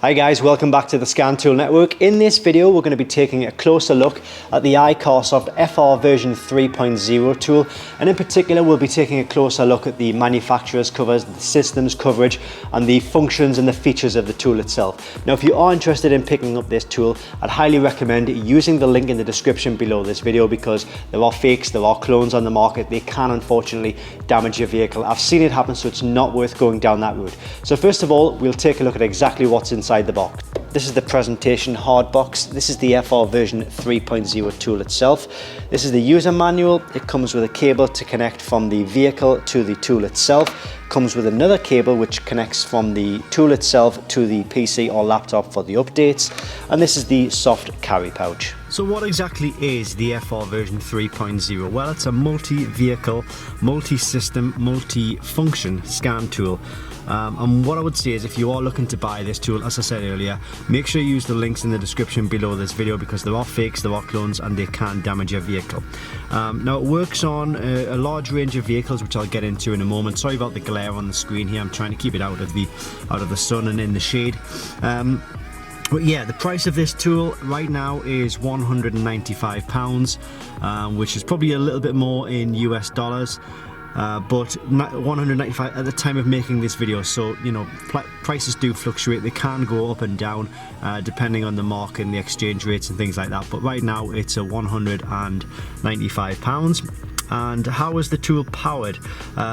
Hi guys, welcome back to the Scan Tool Network. In this video we're going to be taking a closer look at the iCarsoft FR version 3.0 tool, and in particular we'll be taking a closer look at the manufacturer's covers, the systems coverage and the functions and the features of the tool itself. Now if you are interested in picking up this tool, I'd highly recommend using the link in the description below this video, because there are fakes, there are clones on the market. They can unfortunately damage your vehicle. I've seen it happen, so it's not worth going down that route. So first of all, we'll take a look at exactly what's inside the box. This is the presentation hard box. This is the FR version 3.0 tool itself. This is the user manual. It comes with a cable to connect from the vehicle to the tool itself. Comes with another cable which connects from the tool itself to the PC or laptop for the updates. And this is the soft carry pouch. So what exactly is the FR version 3.0? Well, it's a multi-vehicle, multi-system, multi-function scan tool. And what I would say is, if you are looking to buy this tool, as I said earlier, make sure you use the links in the description below this video, because there are fakes, there are clones, and they can damage your vehicle. Now it works on a large range of vehicles, which I'll get into in a moment. Sorry about the glare on the screen here. I'm trying to keep it out of the sun and in the shade. But yeah, the price of this tool right now is £195, which is probably a little bit more in US dollars. But 195 at the time of making this video, so you know, prices do fluctuate. They can go up and down depending on the market and the exchange rates and things like that, but right now it's a £195. And how is the tool powered?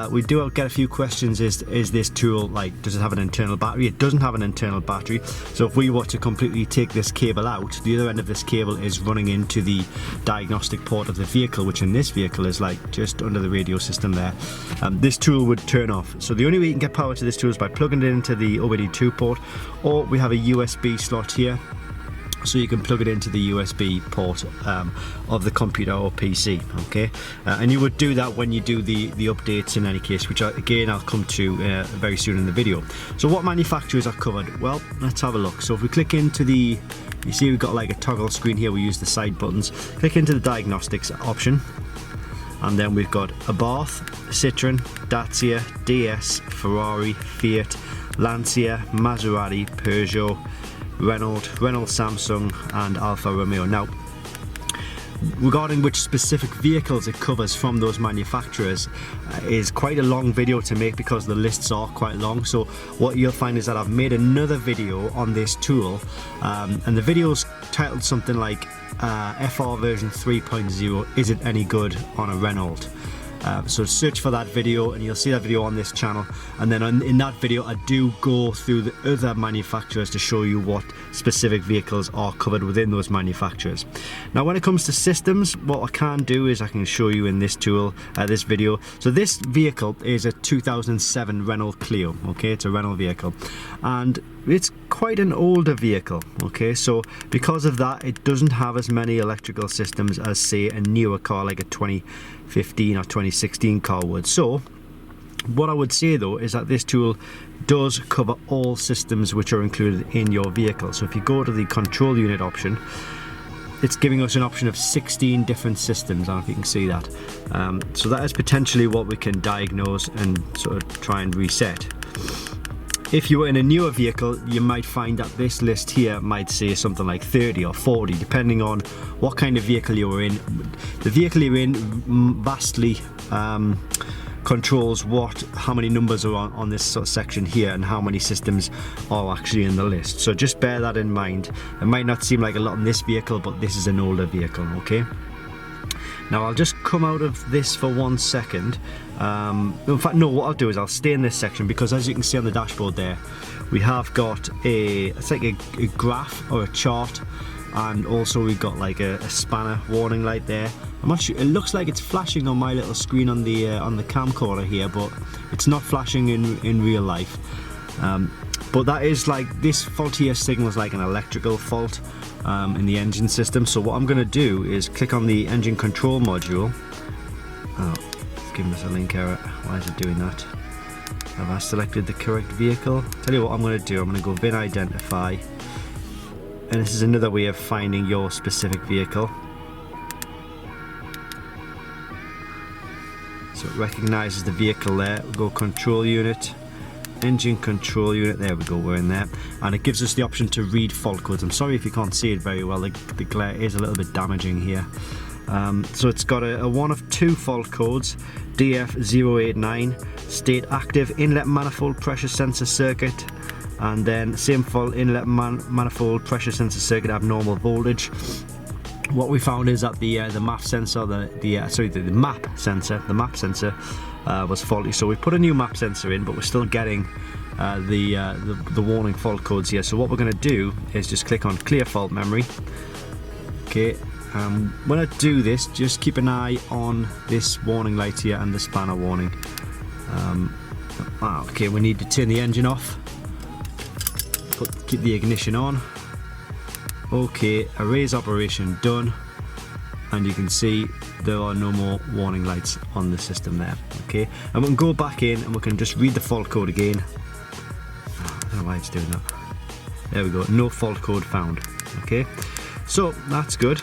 We do get a few questions. Is this tool, like, does it have an internal battery? It doesn't have an internal battery. So if we were to completely take this cable out, the other end of this cable is running into the diagnostic port of the vehicle, which in this vehicle is like just under the radio system there. This tool would turn off. So the only way you can get power to this tool is by plugging it into the OBD2 port, or we have a USB slot here, so you can plug it into the USB port of the computer or PC, okay? And you would do that when you do the updates in any case, which again I'll come to very soon in the video. So what manufacturers are covered? Well, let's have a look. So if we click into the, you see we've got like a toggle screen here, we use the side buttons. Click into the diagnostics option, and then we've got Abarth, Citroen, Dacia, DS, Ferrari, Fiat, Lancia, Maserati, Peugeot, Renault, Samsung and Alfa Romeo. Now, regarding which specific vehicles it covers from those manufacturers is quite a long video to make, because the lists are quite long. So what you'll find is that I've made another video on this tool, and the video's titled something like FR version 3.0, is it any good on a Renault? So search for that video and you'll see that video on this channel, and then in that video I do go through the other manufacturers to show you what specific vehicles are covered within those manufacturers. Now when it comes to systems, what I can do is I can show you in this tool, this video. So this vehicle is a 2007 Renault Clio, okay? It's a Renault vehicle and it's quite an older vehicle, okay? So because of that, it doesn't have as many electrical systems as, say, a newer car like a 2015 or 2016 car would. So what I would say though is that this tool does cover all systems which are included in your vehicle. So if you go to the control unit option, it's giving us an option of 16 different systems. I don't know if you can see that. So that is potentially what we can diagnose and sort of try and reset. If you were in a newer vehicle, you might find that this list here might say something like 30 or 40, depending on what kind of vehicle you were in. The vehicle you're in vastly controls how many numbers are on this sort of section here and how many systems are actually in the list. So just bear that in mind. It might not seem like a lot in this vehicle, but this is an older vehicle, okay? Now I'll just come out of this for 1 second. In fact, no, what I'll do is I'll stay in this section, because as you can see on the dashboard there, we have got it's like a graph or a chart, and also we've got like a spanner warning light there. I'm not sure, it looks like it's flashing on my little screen on the camcorder here, but it's not flashing in real life. But that is like, this fault here signals like an electrical fault in the engine system. So what I'm going to do is click on the engine control module. Oh, it's giving us a link error. Why is it doing that? Have I selected the correct vehicle? Tell you what I'm going to do, I'm going to go VIN identify, and this is another way of finding your specific vehicle. So it recognises the vehicle there. We'll go control unit, engine control unit, there we go, we're in there, and it gives us the option to read fault codes. I'm sorry if you can't see it very well, the glare is a little bit damaging here. So it's got a one of two fault codes, DF089, state active inlet manifold pressure sensor circuit, and then same fault, inlet manifold pressure sensor circuit, abnormal voltage. What we found is that the MAP sensor, the MAP sensor was faulty, so we put a new MAP sensor in, but we're still getting the warning fault codes here. So what we're going to do is just click on clear fault memory. Okay, when I do this, just keep an eye on this warning light here and the spanner warning. Okay, we need to turn the engine off, keep the ignition on. Okay, erase operation done, and you can see there are no more warning lights on the system there. Okay, and we can go back in and we can just read the fault code again. I don't know why it's doing that. There we go, no fault code found. Okay, so that's good.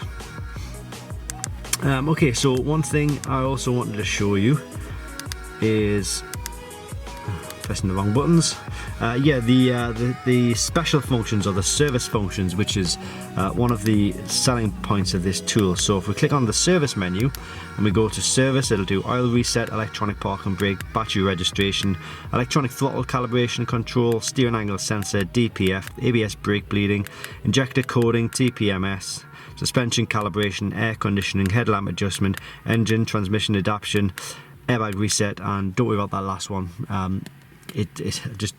Okay, so one thing I also wanted to show you is pressing the wrong buttons. Yeah, the special functions, or the service functions, which is one of the selling points of this tool. So if we click on the service menu and we go to service, it'll do oil reset, electronic park and brake, battery registration, electronic throttle calibration control, steering angle sensor, DPF, ABS brake bleeding, injector coding, TPMS, suspension calibration, air conditioning, headlamp adjustment, engine transmission adaptation, airbag reset, and don't worry about that last one. Just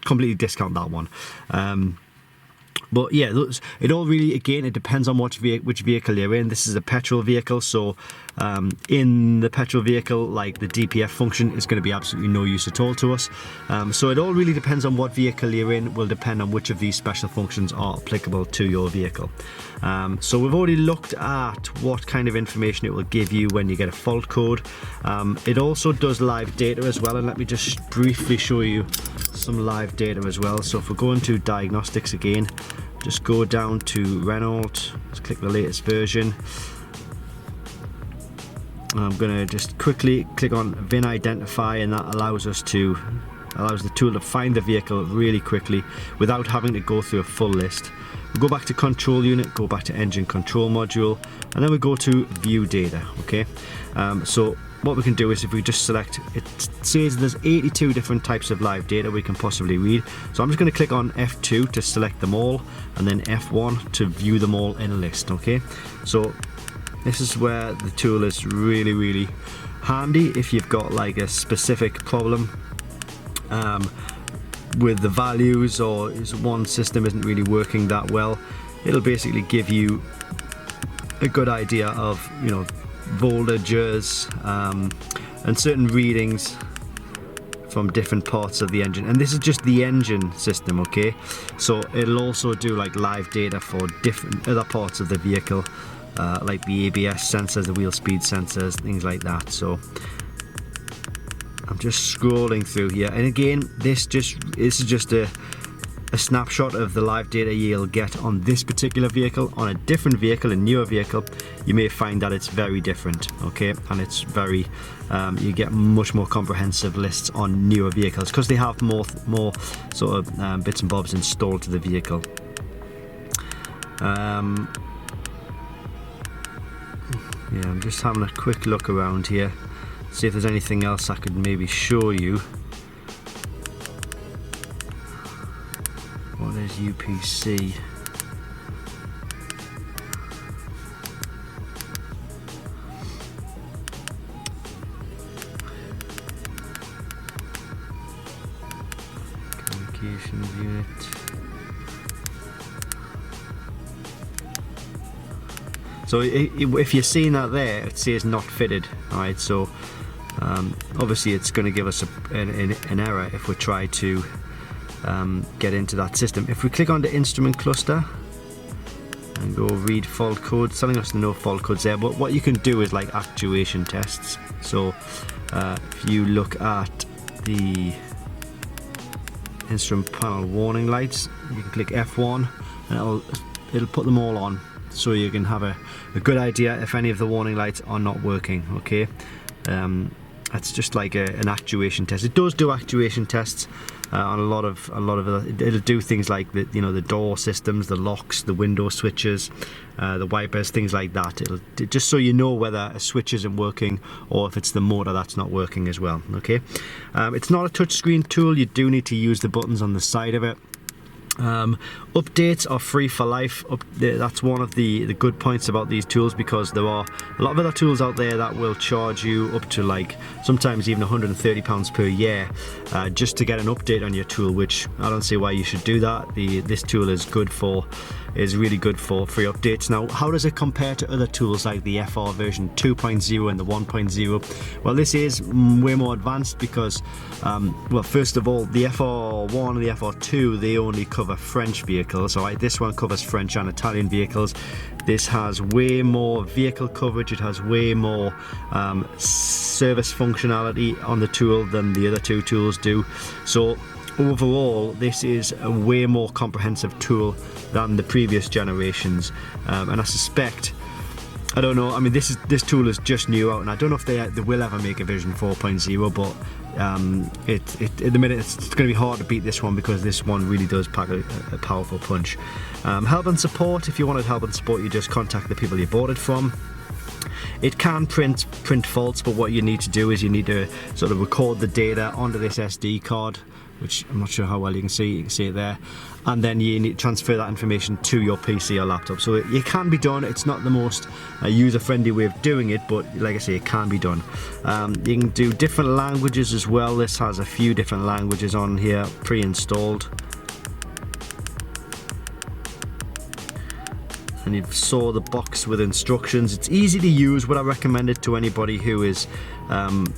completely discount that one. But yeah, it all really, again, it depends on which vehicle you're in. This is a petrol vehicle, so in the petrol vehicle, like, the DPF function is going to be absolutely no use at all to us. So it all really depends on what vehicle you're in, will depend on which of these special functions are applicable to your vehicle. So we've already looked at what kind of information it will give you when you get a fault code. It also does live data as well, and let me just briefly show you some live data as well. So if we go into diagnostics again, just go down to Renault, let's click the latest version. I'm going to just quickly click on VIN identify, and that allows the tool to find the vehicle really quickly without having to go through a full list. We'll go back to control unit, go back to engine control module, and then we go to view data. Okay, so what we can do is, if we just select, it says there's 82 different types of live data we can possibly read. So I'm just going to click on F2 to select them all, and then F1 to view them all in a list. Okay, so this is where the tool is really, really handy if you've got like a specific problem with the values, or one system isn't really working that well. It'll basically give you a good idea of, you know, voltages and certain readings from different parts of the engine. And this is just the engine system, okay? So it'll also do like live data for different other parts of the vehicle, like the ABS sensors, the wheel speed sensors, things like that. So I'm just scrolling through here, and again, this is just a snapshot of the live data you'll get on this particular vehicle. On a different vehicle, a newer vehicle, you may find that it's very different, okay? And it's very, you get much more comprehensive lists on newer vehicles because they have more sort of bits and bobs installed to the vehicle. Yeah, I'm just having a quick look around here, see if there's anything else I could maybe show you. What is UPC? Communications unit. So if you're seeing that there, it says not fitted. Alright, so obviously it's going to give us an error if we try to get into that system. If we click on the instrument cluster and go read fault code, it's telling us no fault codes there, but what you can do is like actuation tests. So if you look at the instrument panel warning lights, you can click F1 and it'll put them all on, so you can have a good idea if any of the warning lights are not working, okay? It's just like an actuation test. It does do actuation tests on a lot of it'll do things like the the door systems, the locks, the window switches, the wipers, things like that. It'll just so you know whether a switch isn't working or if it's the motor that's not working as well. Okay, it's not a touchscreen tool. You do need to use the buttons on the side of it. Updates are free for life. That's one of the good points about these tools, because there are a lot of other tools out there that will charge you up to like sometimes even £130 per year just to get an update on your tool, which I don't see why you should do that. This tool is really good for free updates. Now, how does it compare to other tools like the FR version 2.0 and the 1.0? Well, this is way more advanced because, well, first of all, the FR1 and the FR2, they only cover French vehicles. All right, this one covers French and Italian vehicles. This has way more vehicle coverage. It has way more service functionality on the tool than the other two tools do. So overall, this is a way more comprehensive tool than the previous generations, and I suspect, I don't know, I mean this tool is just new out, and I don't know if they will ever make a version 4.0, but at the minute it's going to be hard to beat this one, because this one really does pack a powerful punch. Help and support: if you wanted help and support, you just contact the people you bought it from. It can print faults, but what you need to do is you need to sort of record the data onto this SD card, which I'm not sure how well you can see it there, and then you need to transfer that information to your PC or laptop. So it can be done. It's not the most user-friendly way of doing it, but like I say, it can be done. You can do different languages as well. This has a few different languages on here pre-installed. And you saw the box with instructions. It's easy to use. Would I recommend it to anybody who is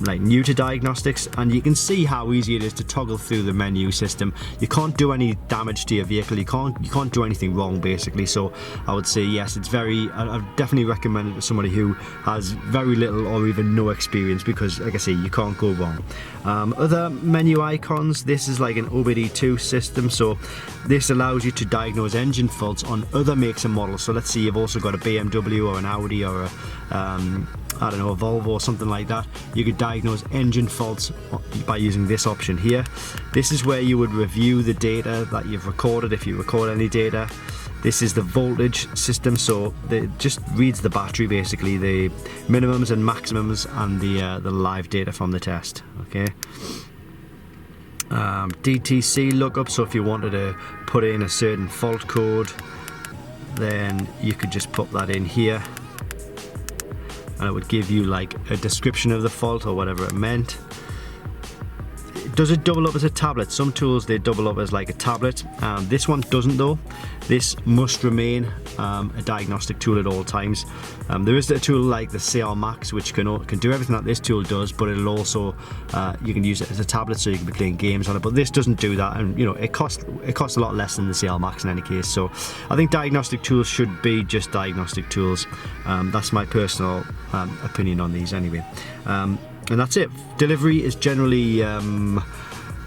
like new to diagnostics? And you can see how easy it is to toggle through the menu system. You can't do any damage to your vehicle. You can't do anything wrong, basically. So I would say yes, it's very. I definitely recommend it to somebody who has very little or even no experience, because like I say, you can't go wrong. Other menu icons. This is like an OBD2 system, so this allows you to diagnose engine faults on other makes and models. So let's say you've also got a BMW or an Audi or a I don't know, a Volvo or something like that. You could diagnose engine faults by using this option here. This is where you would review the data that you've recorded, if you record any data. This is the voltage system, so it just reads the battery, basically, the minimums and maximums and the live data from the test. Okay. DTC lookup, so if you wanted to put in a certain fault code, then you could just put that in here, and it would give you like a description of the fault or whatever it meant. Does it double up as a tablet? Some tools, they double up as like a tablet. This one doesn't though. This must remain a diagnostic tool at all times. There is a tool like the CR Max which can do everything that this tool does, but it'll also you can use it as a tablet, so you can be playing games on it. But this doesn't do that, and you know it costs a lot less than the CR Max in any case. So I think diagnostic tools should be just diagnostic tools. That's my personal opinion on these anyway. And that's it. Delivery is generally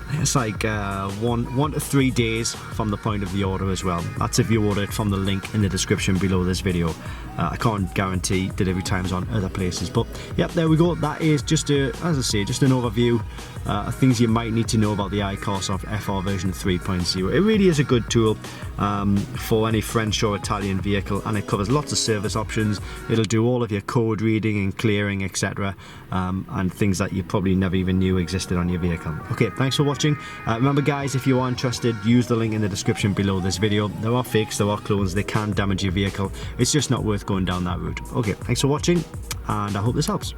it's like 1 to 3 days from the point of the order as well. That's if you order it from the link in the description below this video. I can't guarantee delivery times on other places, but yep, there we go. That is just as I say, just an overview of things you might need to know about the iCarsoft FR version 3.0. It really is a good tool for any French or Italian vehicle, and it covers lots of service options. It'll do all of your code reading and clearing, etc., and things that you probably never even knew existed on your vehicle. Okay, thanks for watching. Remember guys, if you are interested, use the link in the description below this video. There are fakes, there are clones, they can damage your vehicle. It's just not worth going down that route. Okay, thanks for watching, and I hope this helps.